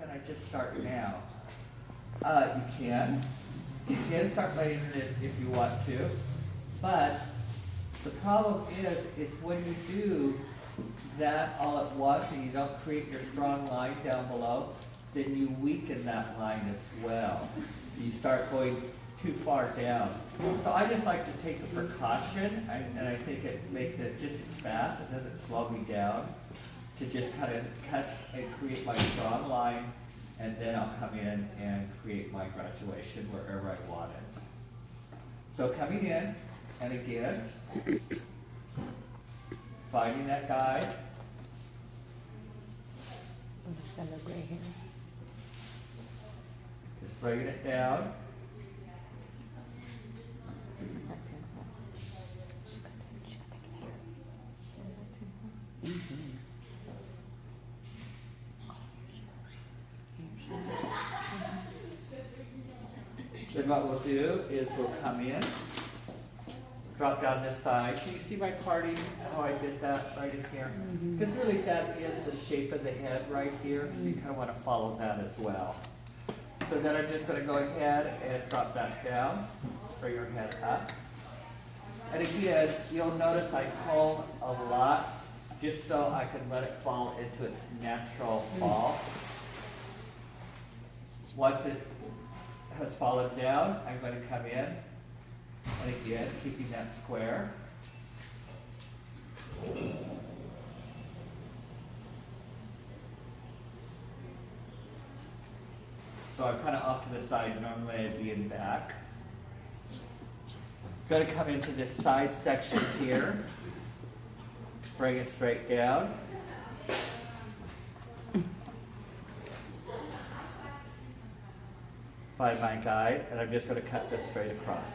can I just start now? You can. You can start laying it if you want to, but the problem is when you do that all at once and you don't create your strong line down below, then you weaken that line as well. You start going too far down. So I just like to take the precaution, and I think it makes it just as fast, it doesn't slow me down, to just kind of cut and create my strong line, and then I'll come in and create my graduation wherever I want it. So coming in, and again, finding that guide, I'm just gonna look right here. just bringing it down. Isn't that pencil? She got that clear. Is that pencil? Then what we'll do is we'll come in, drop down this side. Can you see my parting, how I did that right in here? Because really that is the shape of the head right here, so you kind of want to follow that as well. So then I'm just going to go ahead and drop that down, bring your head up. And again, you'll notice I comb a lot just so I can let it fall into its natural fall. Once it has fallen down, I'm going to come in, and again, keeping that square. So I'm kind of off to the side, normally I'd be in back. Going to come into this side section here, bring it straight down. Find my guide, and I'm just going to cut this straight across.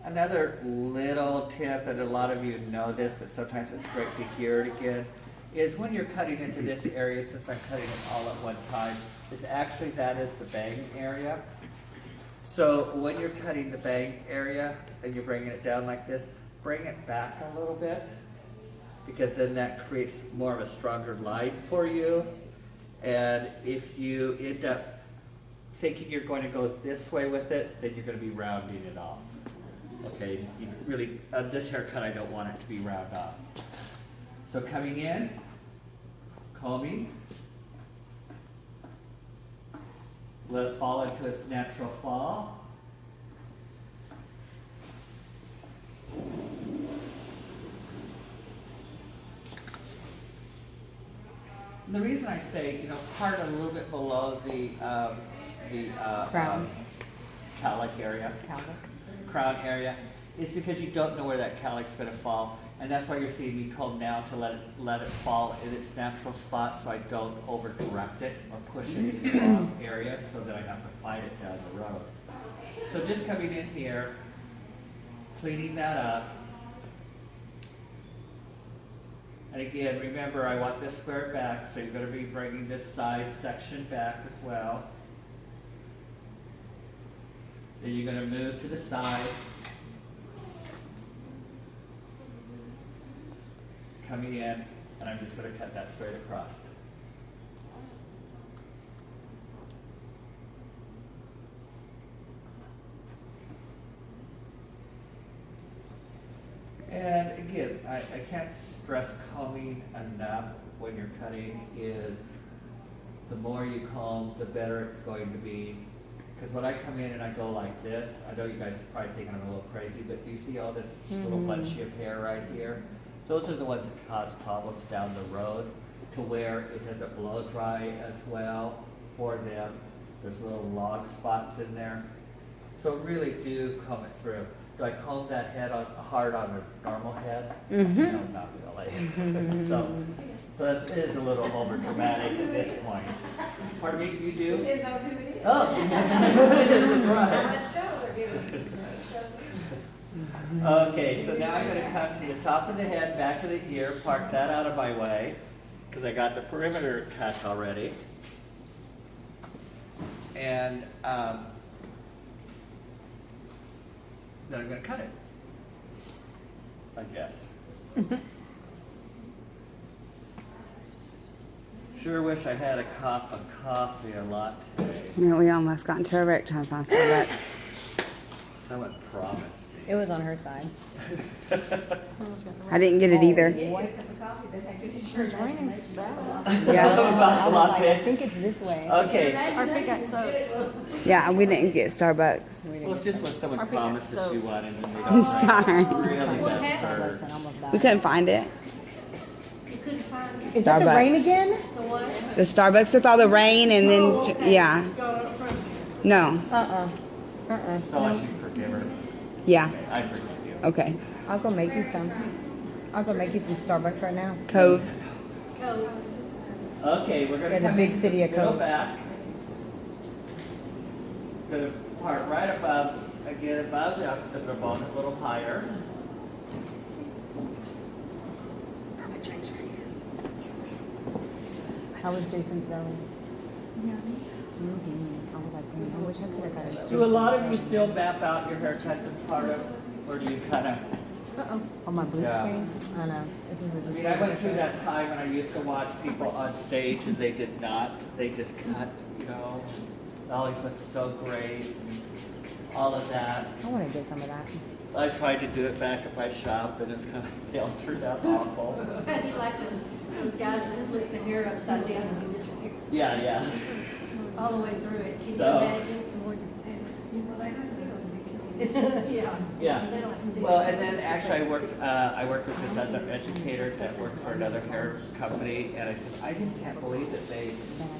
Another little tip, and a lot of you know this, but sometimes it's great to hear it again, is when you're cutting into this area, since I'm cutting it all at one time, is actually that is the bang area. So when you're cutting the bang area and you're bringing it down like this, bring it back a little bit, because then that creates more of a stronger line for you. And if you end up thinking you're going to go this way with it, then you're going to be rounding it off. Okay, you really, on this haircut, I don't want it to be round off. So coming in, combing, let it fall into its natural fall. And the reason I say, part a little bit below the Crown. cowlick area, crown area, is because you don't know where that cowlick's going to fall, and that's why you're seeing me comb now to let it fall in its natural spot, so I don't over direct it or push it in the wrong area, so that I have to fight it down the road. So just coming in here, cleaning that up. And again, remember, I want this square back, so you're going to be bringing this side section back as well. Then you're going to move to the side. Coming in, and I'm just going to cut that straight across. And again, I can't stress combing enough when you're cutting is the more you comb, the better it's going to be. Because when I come in and I go like this, I know you guys are probably thinking I'm a little crazy, but do you see all this little bunchy of hair right here? Those are the ones that cause problems down the road, to where it doesn't blow dry as well for them. There's little log spots in there. So really do comb it through. Do I comb that head hard on a normal head? No, not really. So that is a little over dramatic at this point. Pardon me, you do? Depends on who it is. Oh, this is How right. much show they're giving. Okay, so now I'm going to come to the top of the head, back of the ear, park that out of my way, because I got the perimeter cut already. And then I'm gonna cut it. I guess. Sure wish I had a cup of coffee a latte. Man, we almost got into a wreck trying to find Starbucks. Someone promised It was on her side. me. I didn't get it either. What? Cup of coffee, then I could just turn It's raining. Yeah. About the I was like, latte. I think it's this way. Okay, Our feet got soaked. Yeah, we didn't get Starbucks. well, it's just when someone promises you one and then they I'm don't. sorry. Really What does happened? hurt. And almost died. We couldn't find it. You couldn't find it. Is that the rain Starbucks. again? The what? The Starbucks with all the rain and then, Oh, okay. yeah. Go up front. No. So I should forgive her. Yeah. Okay, I forgive you. Okay. I'll go make you some. I'll go make you some Starbucks right now. Cove. Go. Okay, we're gonna In the come big in, city of go Cove. back. Gonna park right above, again above the occipital bone, a little higher. How was Jason's Zoe? I was like, man, I wish I could have got it. Do a lot of you still map out your haircuts as part of, or do you kind of? On my blue Yeah. strings? I know. This is a I mean, I went through that time when I used to watch people on stage and they did not. They just cut, you know. It always looked so great. All of that. I want to get some of that. I tried to do it back at my shop and it's kind of, they all turned out awful. How do you like those guys that flip the hair upside down and do this from here Yeah, yeah. all the way through it? Can you So- imagine? Yeah. Yeah. They don't see Well, it. and then actually I worked with this other educator that worked for another hair company, and I said, I just can't believe that they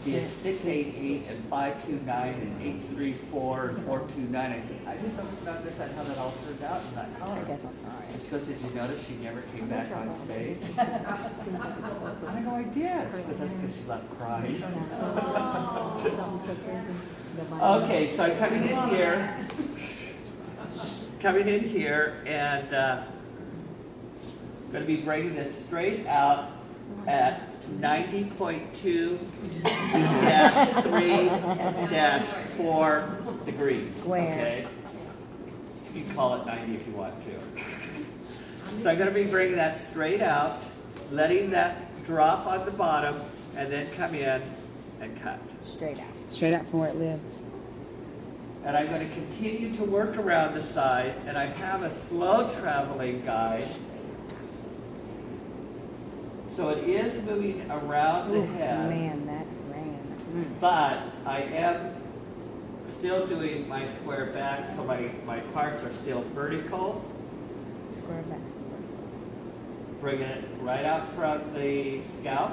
did 688 and 529 and 834 and 429. I said, I just don't understand how that all turned out in that I color. guess I'll try. She goes, did you notice she never came back on stage? And I go, I did. She goes, that's because she left crying. Okay, so I'm coming in here. Coming in here and going to be bringing this straight out at 90.2-3-4 degrees. Square. Okay? You can call it 90 if you want to. So I'm going to be bringing that straight out, letting that drop on the bottom, and then come in and cut. Straight out. Straight up from where it lives. And I'm going to continue to work around the side, and I have a slow traveling guide. So it is moving around the Oof, head, man, that ran. but I am still doing my square back, so my parts are still vertical. Square back. Bringing it right out from the scalp.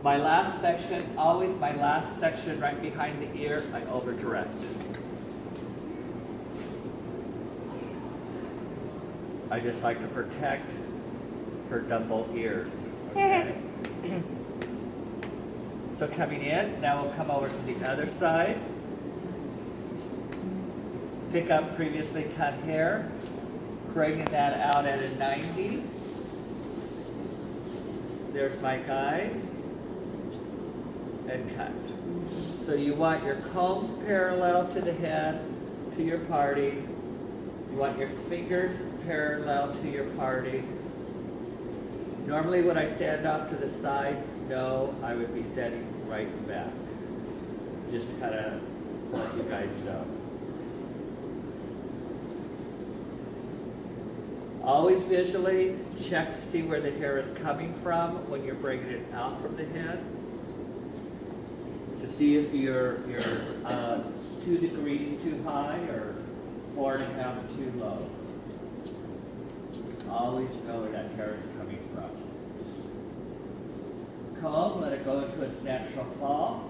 My last section, always my last section right behind the ear, I over direct. I just like to protect her double ears. Okay? So coming in, now we'll come over to the other side. Pick up previously cut hair, bringing that out at a 90. There's my guide. And cut. So you want your combs parallel to the head, to your parting. You want your fingers parallel to your parting. Normally when I stand off to the side, no, I would be standing right back. Just to kind of let you guys know. Always visually check to see where the hair is coming from when you're bringing it out from the head. To see if you're 2 degrees too high or 4.5 too low. Always know where that hair is coming from. Comb, let it go into its natural fall.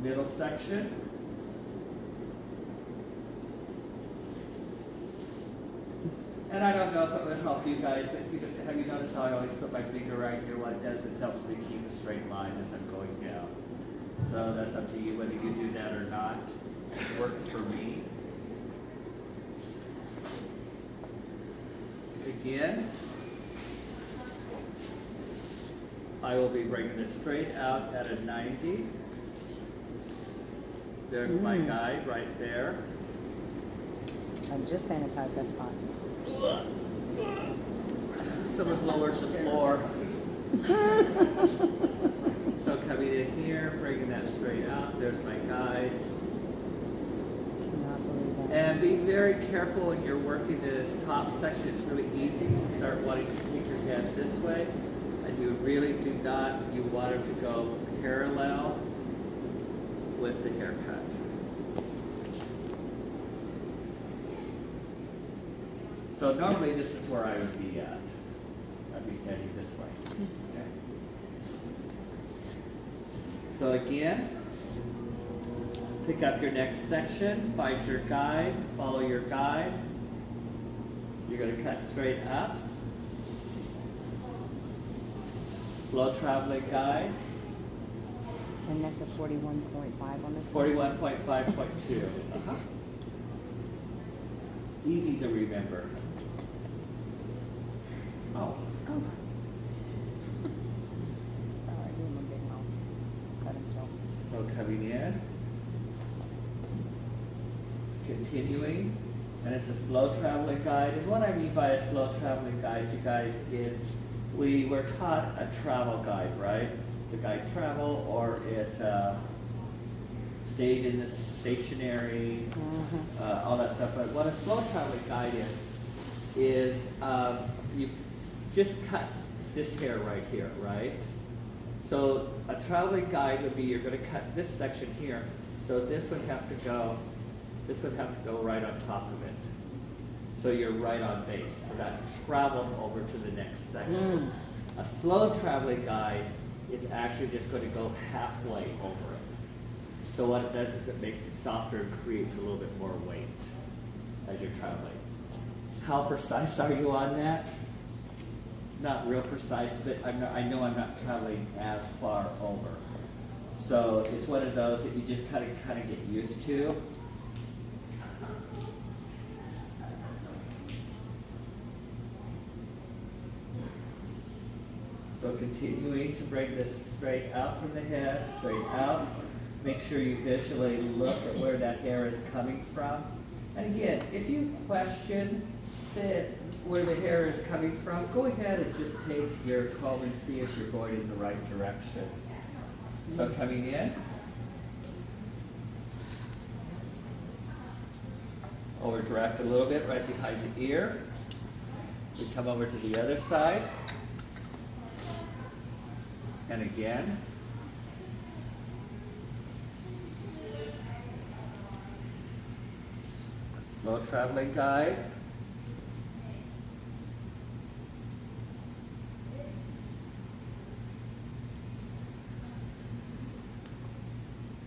Middle section. And I don't know if it would help you guys, but have you noticed how I always put my finger right here? What it does is helps me keep a straight line as I'm going down. So that's up to you whether you do that or not. It works for me. Again, I will be bringing this straight out at a 90. There's my guide right there. I just sanitized that spot. Someone lowered the floor. So coming in here, bringing that straight out, there's my guide. Cannot believe that. And be very careful when you're working this top section. It's really easy to start wanting to keep your hands this way. And you really do not, you want it to go parallel with the haircut. So normally this is where I would be at. I'd be standing this way. Okay. So again, pick up your next section, find your guide, follow your guide. You're going to cut straight up. Slow traveling guide, And that's a 41.5 on the 41.5.2. Uh-huh. Easy to remember. Oh. Sorry, give him a big mouth. Cut himself. So coming in, continuing, and it's a slow traveling guide. And what I mean by a slow traveling guide, you guys, is we were taught a travel guide, right? The guide travel, or it stayed in the stationary, all that stuff. But what a slow traveling guide is you just cut this hair right here, right? So a traveling guide would be you're going to cut this section here, so this would have to go right on top of it. So you're right on base. So that traveled over to the next section. A slow traveling guide is actually just going to go halfway over it. So what it does is it makes it softer and creates a little bit more weight as you're traveling. How precise are you on that? Not real precise, but I know I'm not traveling as far over. So it's one of those that you just kind of get used to. So continuing to bring this straight out from the head, straight out. Make sure you visually look at where that hair is coming from. And again, if you question where the hair is coming from, go ahead and just take your comb and see if you're going in the right direction. So coming in. Over direct a little bit right behind the ear. We come over to the other side. And again. A slow traveling guide.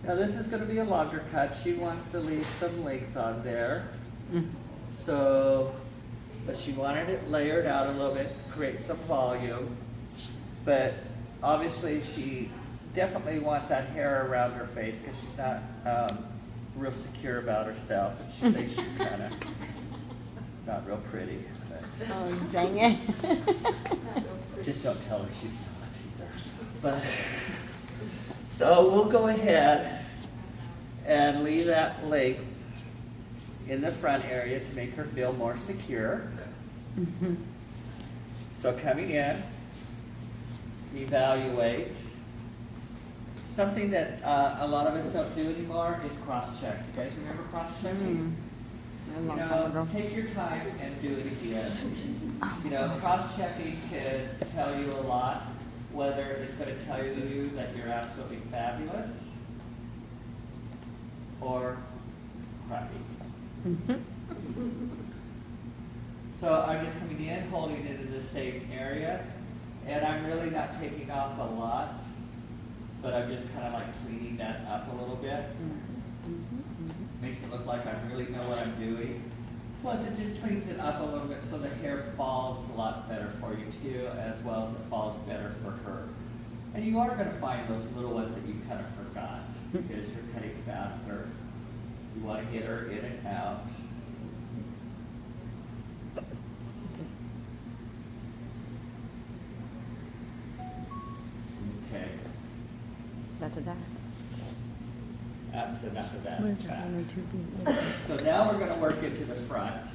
Now this is going to be a longer cut. She wants to leave some length on there. So, but she wanted it layered out a little bit, create some volume. But obviously she definitely wants that hair around her face because she's not real secure about herself. And she thinks she's kind of not real pretty. But Oh, dang it. just don't tell her she's not either. But so we'll go ahead and leave that length in the front area to make her feel more secure. So coming in, evaluate. Something that a lot of us don't do anymore is cross-check. You guys remember cross-checking? A You long time know, ago. take your time and do it again. You know, cross-checking can tell you a lot, whether it's going to tell you that you're absolutely fabulous or crappy. So I'm just coming in, holding it in the same area, and I'm really not taking off a lot, but I'm just kind of like cleaning that up a little bit. Makes it look like I really know what I'm doing. Plus it just cleans it up a little bit so the hair falls a lot better for you too, as well as it falls better for her. And you are going to find those little ones that you kind of forgot because you're cutting faster. You want to get her in and out. Okay. Da-da-da. That's that's enough of that. What is that? back. 1 or 2 feet? So now we're gonna work into the front.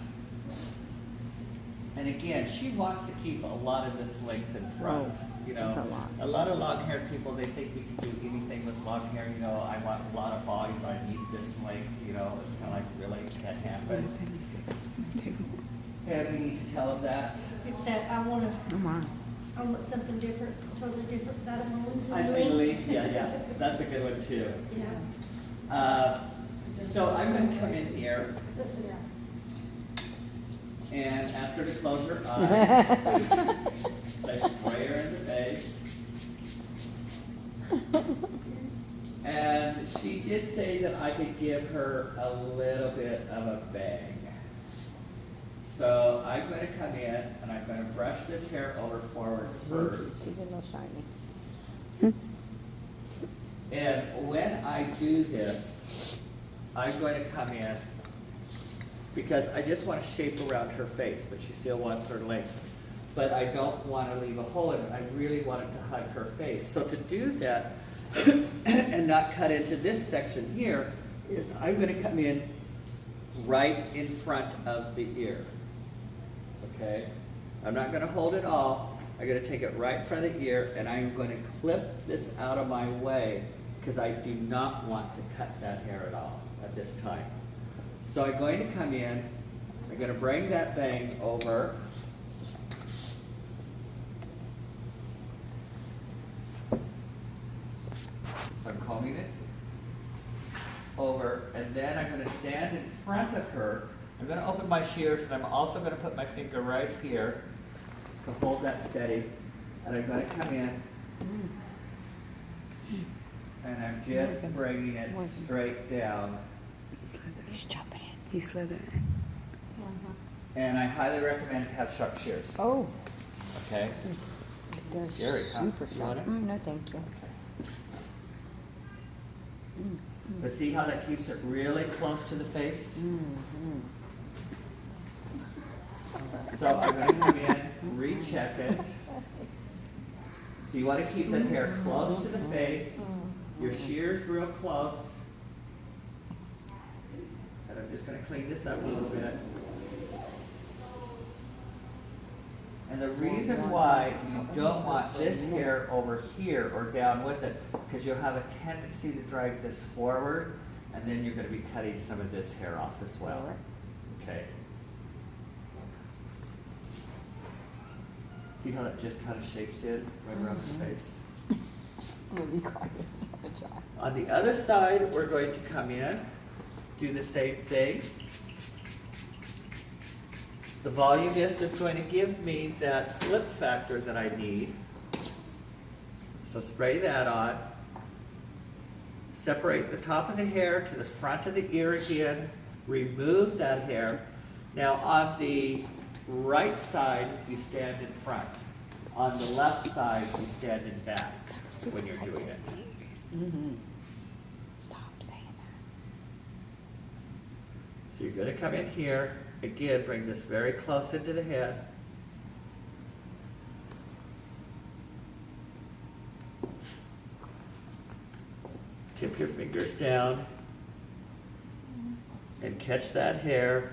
And again, she wants to keep a lot of this length in front, you know. that's a lot. A lot of long-haired people, they think you can do anything with long hair, you know, I want a lot of volume, I need this length, you know, it's kinda like, really, can't happen. 76. And we need to tell them that. It's that I wanna, Oh my. I want something different, totally different, that I wanna lose I any believe, length. yeah, that's a good one too. Yeah. So I'm gonna come in here Yeah. and ask her to close her eyes. I spray her in the face. And she did say that I could give her a little bit of a bang. So I'm gonna come in and I'm gonna brush this hair over forward first. She's a little shiny. And when I do this, I'm going to come in, because I just want to shape around her face, but she still wants her length. But I don't want to leave a hole in it, I really want it to hug her face. So to do that, and not cut into this section here, is I'm going to come in right in front of the ear. Okay? I'm not going to hold it all, I'm going to take it right in front of the ear, and I'm going to clip this out of my way, because I do not want to cut that hair at all at this time. So I'm going to come in, I'm going to bring that bang over. So I'm combing it over, and then I'm going to stand in front of her. I'm going to open my shears, and I'm also going to put my finger right here to hold that steady. And I'm going to come in, and I'm just bringing it straight down. He's chopping it. He's slithering it. And I highly recommend to have sharp shears. Oh. Okay? They're Scary, huh? super You sharp. want it? No, thank you. But see how that keeps it really close to the face? So I'm going to come in, recheck it. So you want to keep the hair close to the face, your shears real close. And I'm just going to clean this up a little bit. And the reason why you don't want this hair over here or down with it, because you'll have a tendency to drag this forward, and then you're going to be cutting some of this hair off as well. Okay? See how that just kind of shapes it right around the face? I'm gonna be quiet. On the other side, we're going to come in, do the same thing. The volumist is going to give me that slip factor that I need. So spray that on. Separate the top of the hair to the front of the ear again. Remove that hair. Now on the right side, you stand in front. On the left side, you stand in back when you're doing it. Stop saying that. So you're going to come in here. Again, bring this very close into the head. Tip your fingers down and catch that hair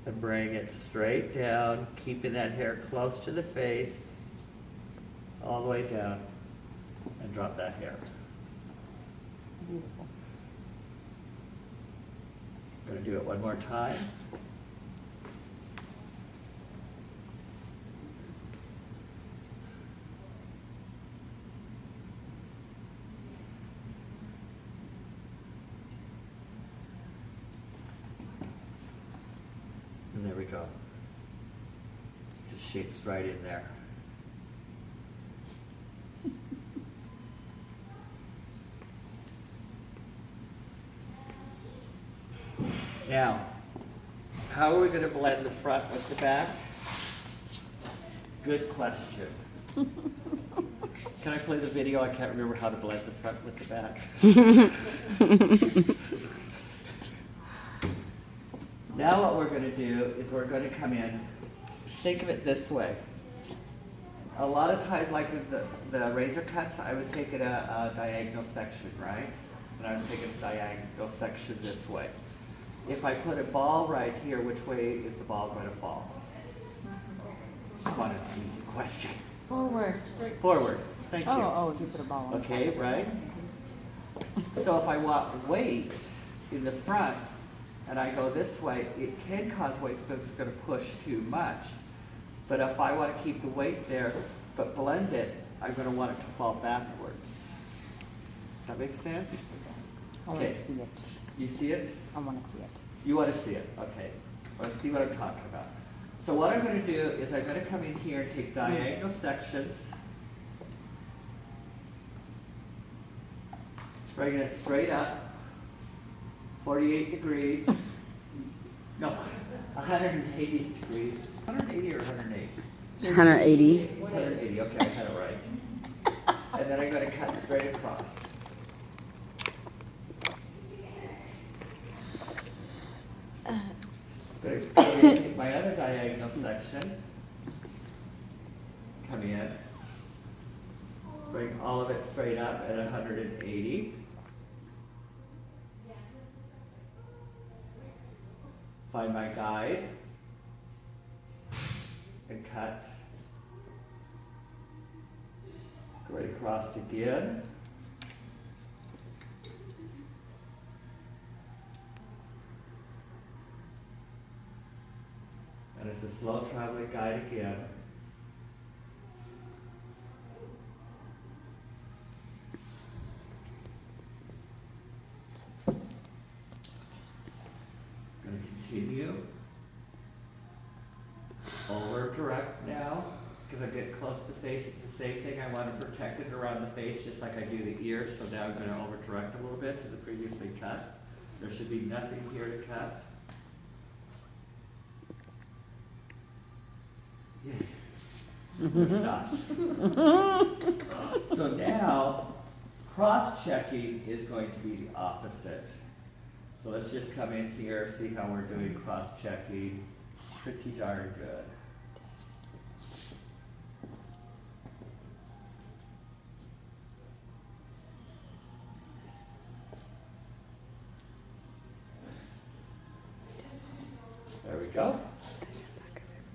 and bring it straight down, keeping that hair close to the face, all the way down, and drop that hair. Beautiful. I'm going to do it one more time. And there we go. Just shapes right in there. Now, how are we going to blend the front with the back? Good question. Can I play the video? I can't remember how to blend the front with the back. Now what we're going to do is we're going to come in, think of it this way. A lot of times, like with the razor cuts, I was taking a diagonal section, right? And and I was taking a diagonal section this way. If I put a ball right here, which way is the ball going to fall? Come on, it's an easy question. Forward. Forward. Thank you. Oh, if you put a ball on. Okay, right? So if I want weight in the front and I go this way, it can cause weight because it's going to push too much. But if I want to keep the weight there but blend it, I'm going to want it to fall backwards. That makes sense? I want Okay. to see it. You see it? I want to see it. You want to see it? Okay. Let's see what I'm talking about. So what I'm going to do is I'm going to come in here and take diagonal sections. Bring it straight up, 48 degrees. No, 180 degrees. 180 or 108? 180. 180, okay, I had it right. And then I'm going to cut straight across. Going to take my other diagonal section, come in, bring all of it straight up at 180. Find my guide and cut. Go right across again. And it's a slow traveling guide again. Going to continue. Over direct now, because I'm getting close to the face. It's the same thing. I want to protect it around the face just like I do the ears. So now I'm going to over direct a little bit to the previously cut. There should be nothing here to cut. Yay. There's not. So now, cross-checking is going to be the opposite. So let's just come in here, see how we're doing cross-checking. Pretty darn good. There we go.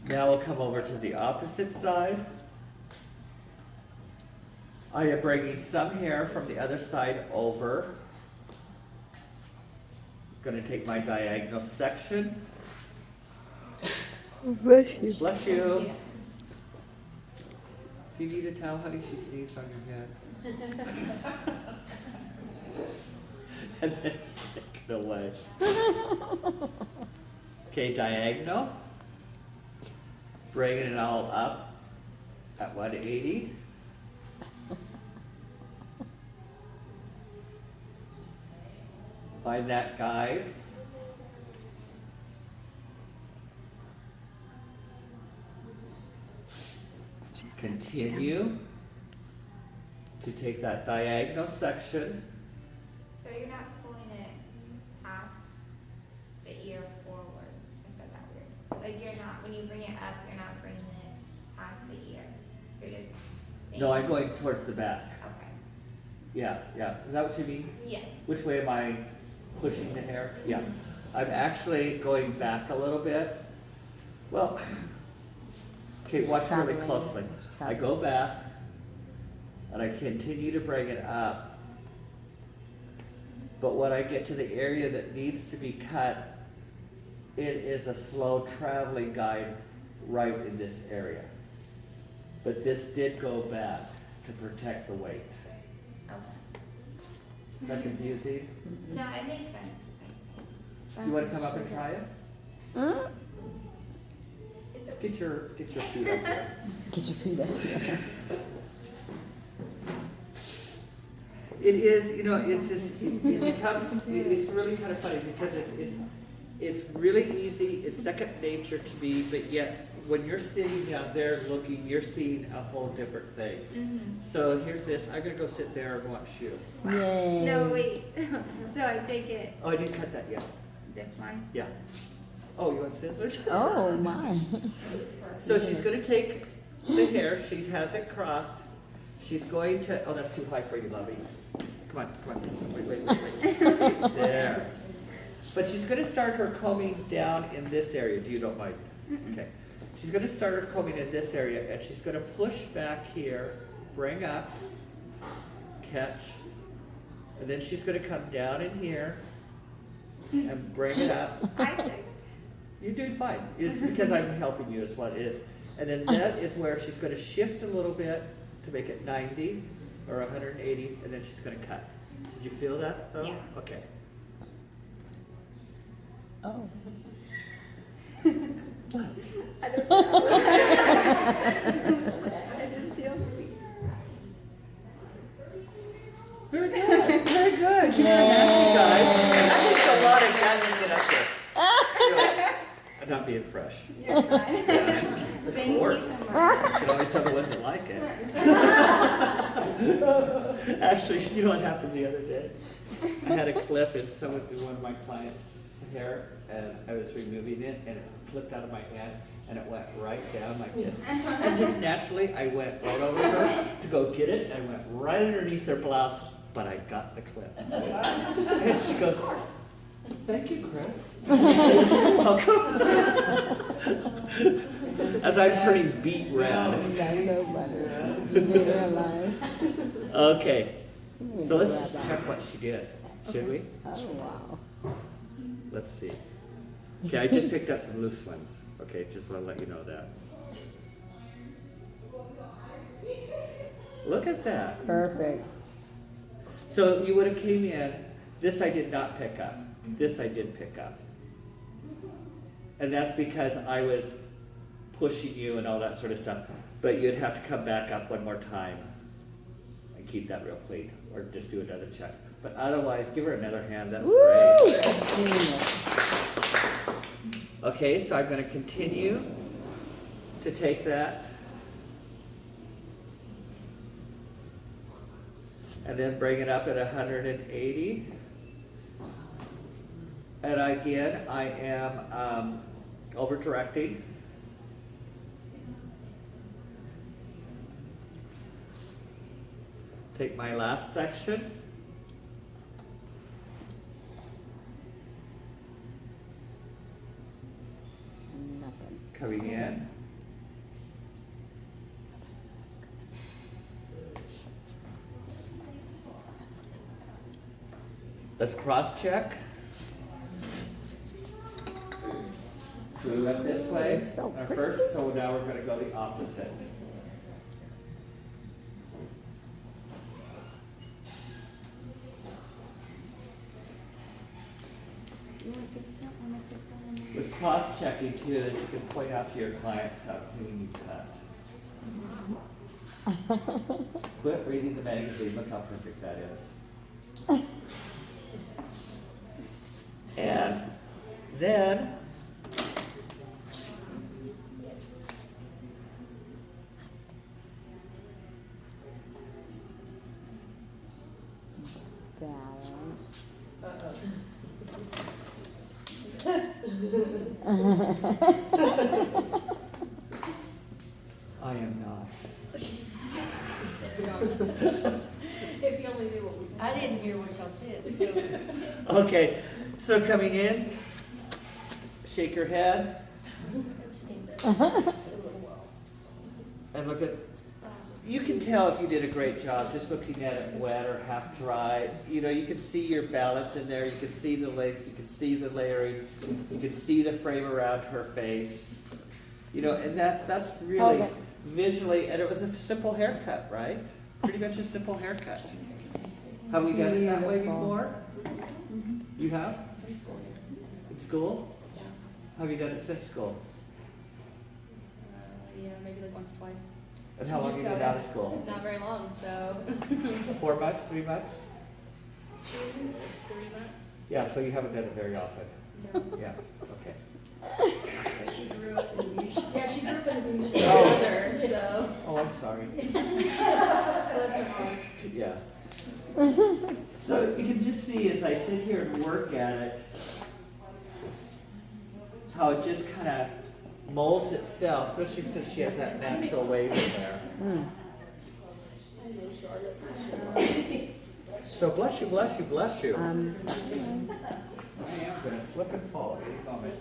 Now we'll come over to the opposite side. I am bringing some hair from the other side over. Going to take my diagonal section. Bless you. Bless you. Do you need a towel, honey? She sneezed on your head. And then take it away. Okay, diagonal. Bringing it all up at 180. Find that guide. Continue to take that diagonal section. So you're not pulling it past the ear forward. I said that weird. Like you're not, when you bring it up, you're not bringing it past the ear. You're just staying. No, I'm going towards the back. Okay. Yeah, yeah. Is that what you mean? Yeah. Which way am I pushing the hair? Yeah. I'm actually going back a little bit. Well, okay, watch really Traveling. closely. I go back and I continue to bring it up. But when I get to the area that needs to be cut, it is a slow traveling guide right in this area. But this did go back to protect the weight. Okay. Is that confusing? No, it makes sense. You want to come up and try it? It's okay. Get your feet up there. Get your feet up. It is, you know, it just, it becomes, it's really kind of funny because it's really easy, it's second nature to me, but yet when you're sitting down there looking, you're seeing a whole different thing. Mm-hmm. So here's this, I'm gonna go sit there and watch you. Yay. No, wait. So I take it, Oh, I didn't cut that yet. this one. Yeah. Oh, you want scissors? Oh, my. So she's gonna take the hair, she has it crossed. She's going to, oh, that's too high for you, lovey. Come on. Wait. There. But she's gonna start her combing down in this area, if you don't mind. Okay. She's gonna start her combing in this area, and she's gonna push back here, bring up, catch, and then she's gonna come down in here and bring it up. I think. You're doing fine. It's because I'm helping you is what it is. And then that is where she's gonna shift a little bit to make it 90 or 180, and then she's gonna cut. Did you feel that though? Yeah. Okay. Oh. What? I don't know. I just feel sweet. Very good. Very good. You can guys. That takes a lot of gathering to get up there. I'm not being fresh. You're fine. Of Thank you course. so much. You can always tell the ones that like it. Actually, you know what happened the other day? I had a clip in one of my clients' hair, and I was removing it, and it flipped out of my hand, and it went right down like this. And just naturally, I went right over her to go get it, and I went right underneath her blouse, but I got the clip. And she goes, "Thank you, Chris." I said, "You're welcome." As I'm turning beet red. That's so funny. You didn't realize. Okay, so let's just check what she did, should we? Oh, wow. Let's see. Okay, I just picked up some loose ones. Okay, just want to let you know that. Look at that. Perfect. So you would have came in, this I did not pick up. This I did pick up. And that's because I was pushing you and all that sort of stuff. But you'd have to come back up one more time and keep that real clean, or just do another check. But otherwise, give her another hand, that was great. Genius. Okay, so I'm going to continue to take that and then bring it up at 180. And again, I am over directing. Take my last section. Nothing. Coming in. Let's cross check. So we went this way first, so now we're going to go the opposite. With cross checking too, that you can point out to your clients how clean you cut. Quit reading the magazine, look how perfect that is. And then I am not. If you only knew what we just I didn't hear what y'all said, so. Okay, so coming in, shake your head and look at, you can tell if you did a great job just looking at it wet or half dry. You know, you can see your balance in there, you can see the length, you can see the layering, you can see the frame around her face. You know, and that's really Okay. visually, and it was a simple haircut, right? Pretty much a simple haircut. Have we done it that way Beautiful. before? You have? In school? Have you done it since school? Yeah, maybe like once or twice. And how long have you been out of school? Not very long, so 4 months, 3 months? 3 months. Yeah, so you haven't done it very often. No. Yeah, okay. She grew up in the music. Yeah, she grew up in the music. Oh. Brother, so Oh, I'm sorry. Bless her heart. Yeah. So you can just see as I sit here and work at it, how it just kind of molds itself, especially since she has that natural wave in there. So bless you, bless you, bless you. I Um, am gonna slip and fall at any moment.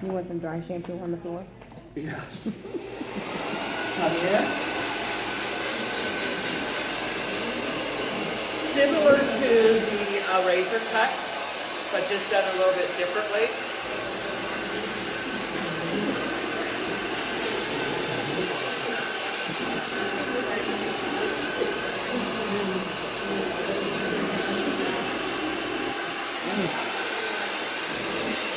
you want some dry shampoo on the floor? Yeah. Come in. Similar to the razor cut, but just done a little bit differently.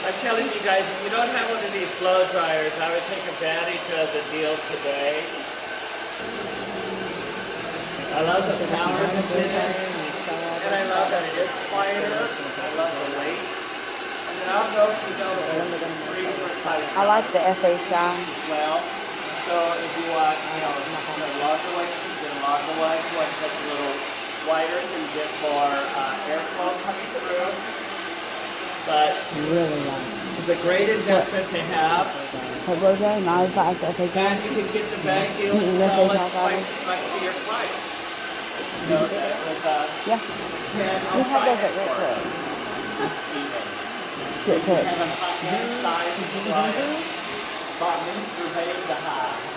I'm telling you guys, if you don't have one of these blow dryers, I would take advantage of the deal today. I love the power that's in it, and I love that it is quieter. I love the weight. And then I'll go to the three type I like the FA shine. as well. So if you want, larger ones, you get a larger one. One that's a little wider, so you get more airflow coming through. But Really like. it's a great investment to have. Hey, Rojo, now is like the FA And shine. you can get the bag deal Mm, and that's sell what it I thought. twice as much for your price. You know, that with Yeah, 10 we have those at outside Rick or Crooks. even. Shit You put. have a hot hand size, right? Bought Mr. Babe the high.